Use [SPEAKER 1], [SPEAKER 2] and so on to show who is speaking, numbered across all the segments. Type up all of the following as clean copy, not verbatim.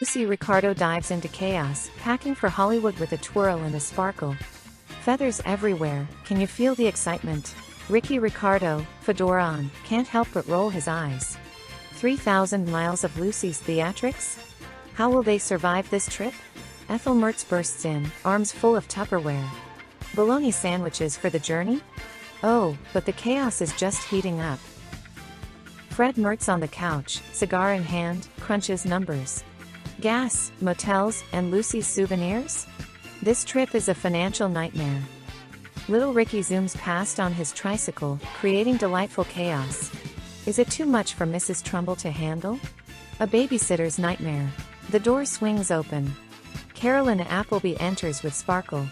[SPEAKER 1] Lucy Ricardo dives into chaos, packing for Hollywood with a twirl and a sparkle. Feathers everywhere, can you feel the excitement? Ricky Ricardo, fedora on, can't help but roll his eyes. 3,000 miles of Lucy's theatrics? How will they survive this trip? Ethel Mertz bursts in, arms full of Tupperware. Bologna sandwiches for the journey? Oh, but the chaos is just heating up. Fred Mertz on the couch, cigar in hand, crunches numbers. Gas, motels, and Lucy's souvenirs? This trip is a financial nightmare. Little Ricky zooms past on his tricycle, creating delightful chaos. Is it too much for Mrs. Trumbull to handle? A babysitter's nightmare. The door swings open. Carolyn Appleby enters with sparkle.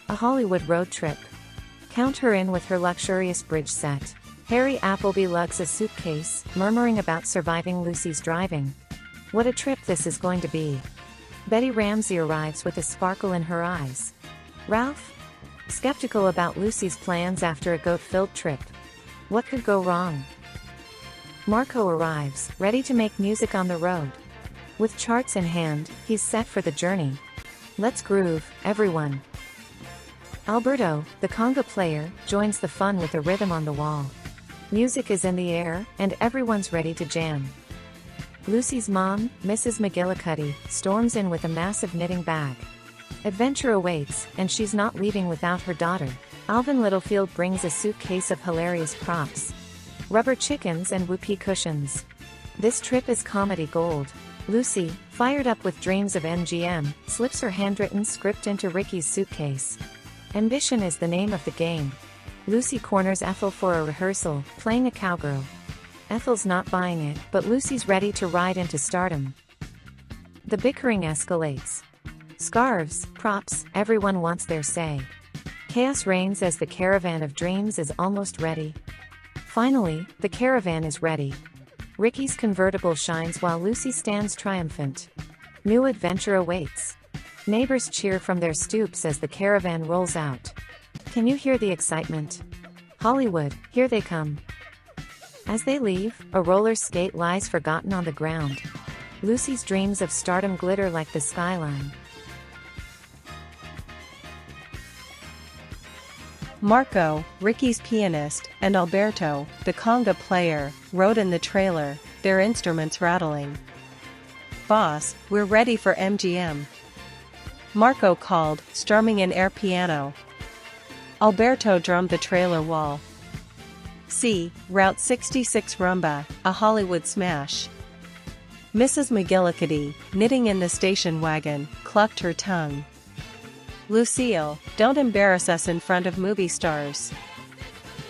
[SPEAKER 1] A Hollywood road trip. Count her in with her luxurious bridge set. Harry Appleby lugs a suitcase, murmuring about surviving Lucy's driving. What a trip this is going to be. Betty Ramsey arrives with a sparkle in her eyes. Ralph? Skeptical about Lucy's plans after a goat-filled trip. What could go wrong? Marco arrives, ready to make music on the road. With charts in hand, he's set for the journey. Let's groove, everyone. Alberto, the conga player, joins the fun with a rhythm on the wall. Music is in the air, and everyone's ready to jam. Lucy's mom, Mrs. McGillicuddy, storms in with a massive knitting bag. Adventure awaits, and she's not leaving without her daughter. Alvin Littlefield brings a suitcase of hilarious props. Rubber chickens and whoopee cushions. This trip is comedy gold. Lucy, fired up with dreams of MGM, slips her handwritten script into Ricky's suitcase. Ambition is the name of the game. Lucy corners Ethel for a rehearsal, playing a cowgirl. Ethel's not buying it, but Lucy's ready to ride into stardom. The bickering escalates. Scarves, props, everyone wants their say. Chaos reigns as the caravan of dreams is almost ready. Finally, the caravan is ready. Ricky's convertible shines while Lucy stands triumphant. New adventure awaits. Neighbors cheer from their stoops as the caravan rolls out. Can you hear the excitement? Hollywood, here they come. As they leave, a roller skate lies forgotten on the ground. Lucy's dreams of stardom glitter like the skyline.
[SPEAKER 2] Marco, Ricky's pianist, and Alberto, the conga player, rode in the trailer, their instruments rattling. "Boss, we're ready for MGM." Marco called, strumming an air piano. Alberto drummed the trailer wall. "See, Route 66 Rumba, a Hollywood smash." Mrs. McGillicuddy, knitting in the station wagon, clucked her tongue. "Lucille, don't embarrass us in front of movie stars."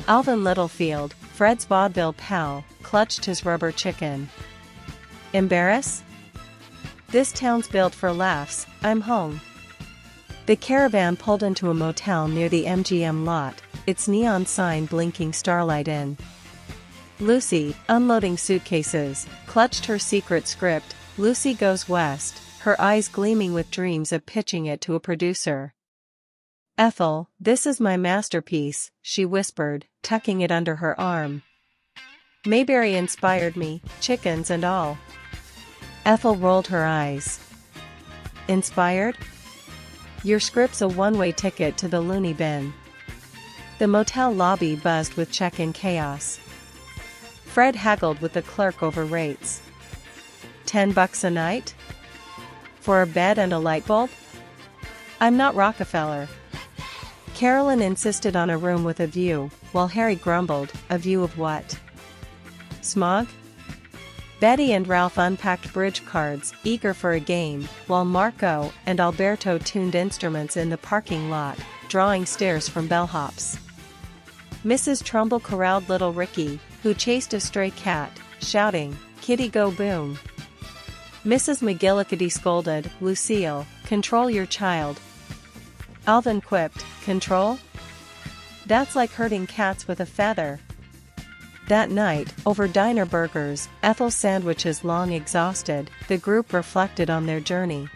[SPEAKER 2] Alvin Littlefield, Fred's vaudeville pal, clutched his rubber chicken. "Embarrass? This town's built for laughs, I'm home." The caravan pulled into a motel near the MGM lot, its neon sign blinking starlight in. Lucy, unloading suitcases, clutched her secret script, Lucy Goes West, her eyes gleaming with dreams of pitching it to a producer. "Ethel, this is my masterpiece," she whispered, tucking it under her arm. "Mayberry inspired me, chickens and all." Ethel rolled her eyes. "Inspired? Your script's a one-way ticket to the loony bin." The motel lobby buzzed with check-in chaos. Fred haggled with the clerk over rates. $10 a night? For a bed and a light bulb? I'm not Rockefeller." Carolyn insisted on a room with a view, while Harry grumbled, "A view of what? Smog?" Betty and Ralph unpacked bridge cards, eager for a game, while Marco and Alberto tuned instruments in the parking lot, drawing stares from bellhops. Mrs. Trumbull corralled little Ricky, who chased a stray cat, shouting, "Kitty go boom." Mrs. McGillicuddy scolded, "Lucille, control your child." Alvin quipped, "Control? That's like herding cats with a feather." That night, over diner burgers, Ethel's sandwiches long exhausted, the group reflected on their journey.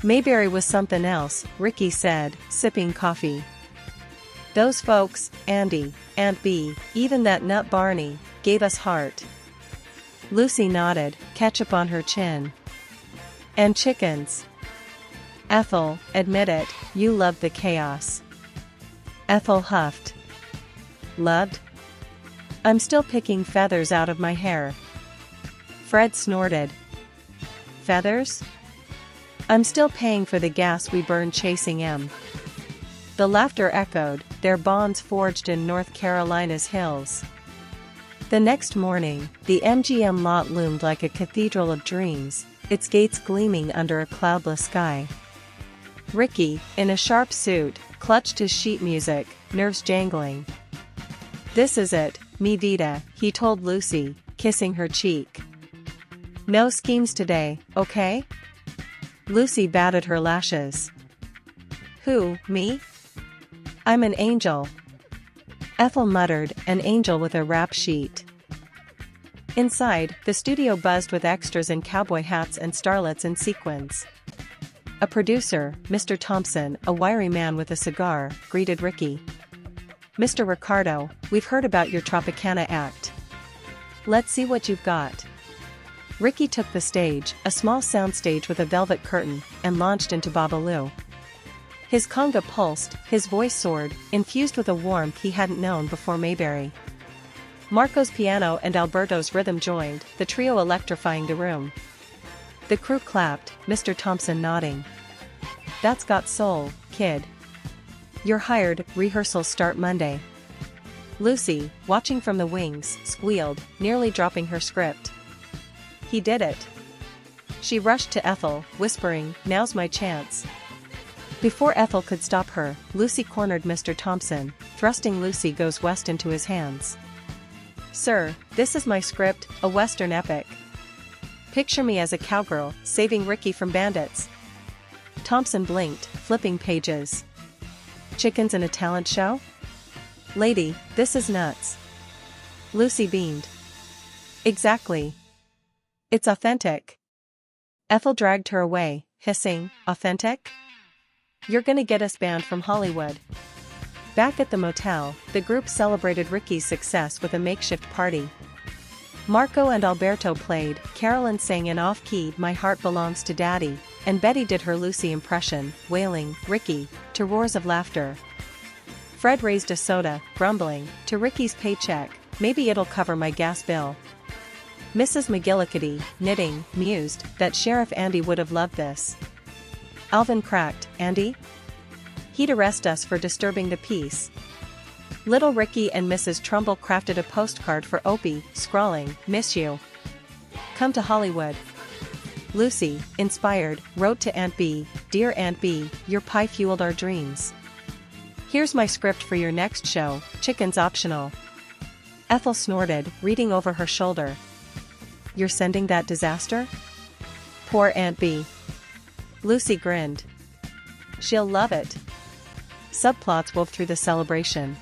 [SPEAKER 2] "Mayberry was something else," Ricky said, sipping coffee. "Those folks, Andy, Aunt Bee, even that nut Barney, gave us heart." Lucy nodded, ketchup on her chin. And chickens. Ethel, admit it, you loved the chaos. Ethel huffed. Loved? I'm still picking feathers out of my hair. Fred snorted. Feathers? I'm still paying for the gas we burned chasing M. The laughter echoed, their bonds forged in North Carolina's hills. The next morning, the MGM lot loomed like a cathedral of dreams, its gates gleaming under a cloudless sky. Ricky, in a sharp suit, clutched his sheet music, nerves jangling. This is it, mi vida, he told Lucy, kissing her cheek. No schemes today, okay? Lucy batted her lashes. Who, me? I'm an angel. Ethel muttered, an angel with a rap sheet. Inside, the studio buzzed with extras in cowboy hats and starlets in sequins. A producer, Mr. Thompson, a wiry man with a cigar, greeted Ricky. Mr. Ricardo, we've heard about your Tropicana act. Let's see what you've got. Ricky took the stage, a small soundstage with a velvet curtain, and launched into Babalu. His conga pulsed, his voice soared, infused with a warmth he hadn't known before Mayberry. Marco's piano and Alberto's rhythm joined, the trio electrifying the room. The crew clapped, Mr. Thompson nodding. That's got soul, kid. You're hired, rehearsals start Monday. Lucy, watching from the wings, squealed, nearly dropping her script. He did it. She rushed to Ethel, whispering, now's my chance. Before Ethel could stop her, Lucy cornered Mr. Thompson, thrusting Lucy Goes West into his hands. Sir, this is my script, a Western epic. Picture me as a cowgirl, saving Ricky from bandits. Thompson blinked, flipping pages. Chickens in a talent show? Lady, this is nuts. Lucy beamed. Exactly. It's authentic. Ethel dragged her away, hissing, authentic? You're gonna get us banned from Hollywood. Back at the motel, the group celebrated Ricky's success with a makeshift party. Marco and Alberto played, Carolyn sang in off-key My Heart Belongs to Daddy, and Betty did her Lucy impression, wailing, Ricky, to roars of laughter. Fred raised a soda, grumbling, to Ricky's paycheck, maybe it'll cover my gas bill. Mrs. McGillicuddy, knitting, mused, that Sheriff Andy would have loved this. Alvin cracked, Andy? He'd arrest us for disturbing the peace. Little Ricky and Mrs. Trumbull crafted a postcard for Opie, scrawling, Miss you. Come to Hollywood. Lucy, inspired, wrote to Aunt B, Dear Aunt B, your pie fueled our dreams. Here's my script for your next show, chicken's optional. Ethel snorted, reading over her shoulder. You're sending that disaster? Poor Aunt B. Lucy grinned. She'll love it. Subplots wove through the celebration.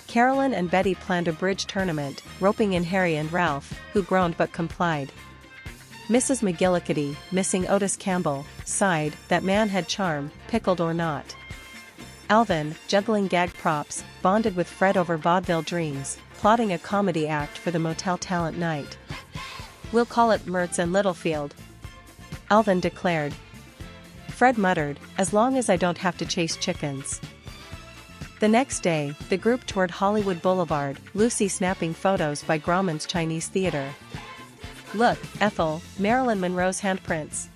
[SPEAKER 2] Carolyn and Betty planned a bridge tournament, roping in Harry and Ralph, who groaned but complied. Mrs. McGillicuddy, missing Otis Campbell, sighed, that man had charm, pickled or not. Alvin, juggling gag props, bonded with Fred over vaudeville dreams, plotting a comedy act for the motel talent night. We'll call it Mertz and Littlefield. Alvin declared. Fred muttered, as long as I don't have to chase chickens. The next day, the group toured Hollywood Boulevard, Lucy snapping photos by Grauman's Chinese Theater. Look, Ethel, Marilyn Monroe's handprints.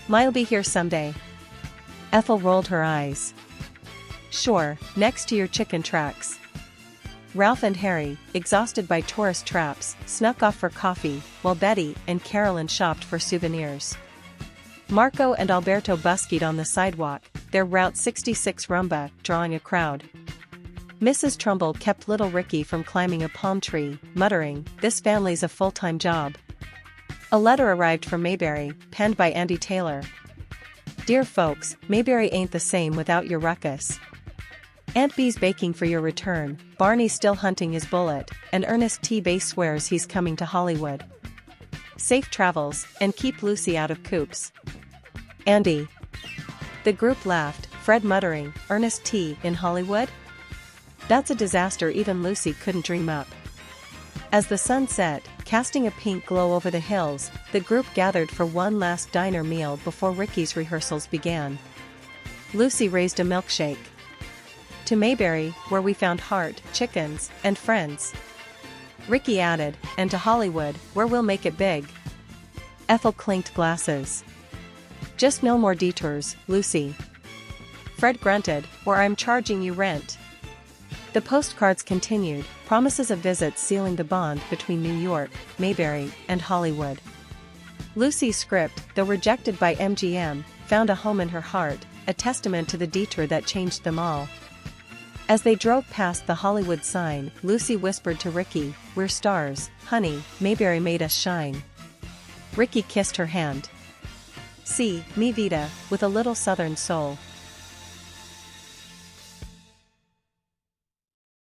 [SPEAKER 2] Mine'll be here someday. Ethel rolled her eyes. Sure, next to your chicken tracks. Ralph and Harry, exhausted by tourist traps, snuck off for coffee, while Betty and Carolyn shopped for souvenirs. Marco and Alberto buskied on the sidewalk, their Route 66 rumba drawing a crowd. Mrs. Trumbull kept little Ricky from climbing a palm tree, muttering, this family's a full-time job. A letter arrived from Mayberry, penned by Andy Taylor. Dear folks, Mayberry ain't the same without your ruckus. Aunt B's baking for your return, Barney's still hunting his bullet, and Ernest T. Bass swears he's coming to Hollywood. Safe travels, and keep Lucy out of coops. Andy. The group laughed, Fred muttering, Ernest T. in Hollywood? That's a disaster even Lucy couldn't dream up. As the sun set, casting a pink glow over the hills, the group gathered for one last diner meal before Ricky's rehearsals began. Lucy raised a milkshake. To Mayberry, where we found heart, chickens, and friends. Ricky added, and to Hollywood, where we'll make it big. Ethel clinked glasses. Just no more detours, Lucy. Fred grunted, or I'm charging you rent. The postcards continued, promises of visits sealing the bond between New York, Mayberry, and Hollywood. Lucy's script, though rejected by MGM, found a home in her heart, a testament to the detour that changed them all. As they drove past the Hollywood sign, Lucy whispered to Ricky, "We're stars, honey, Mayberry made us shine." Ricky kissed her hand. "See, mi vida, with a little southern soul."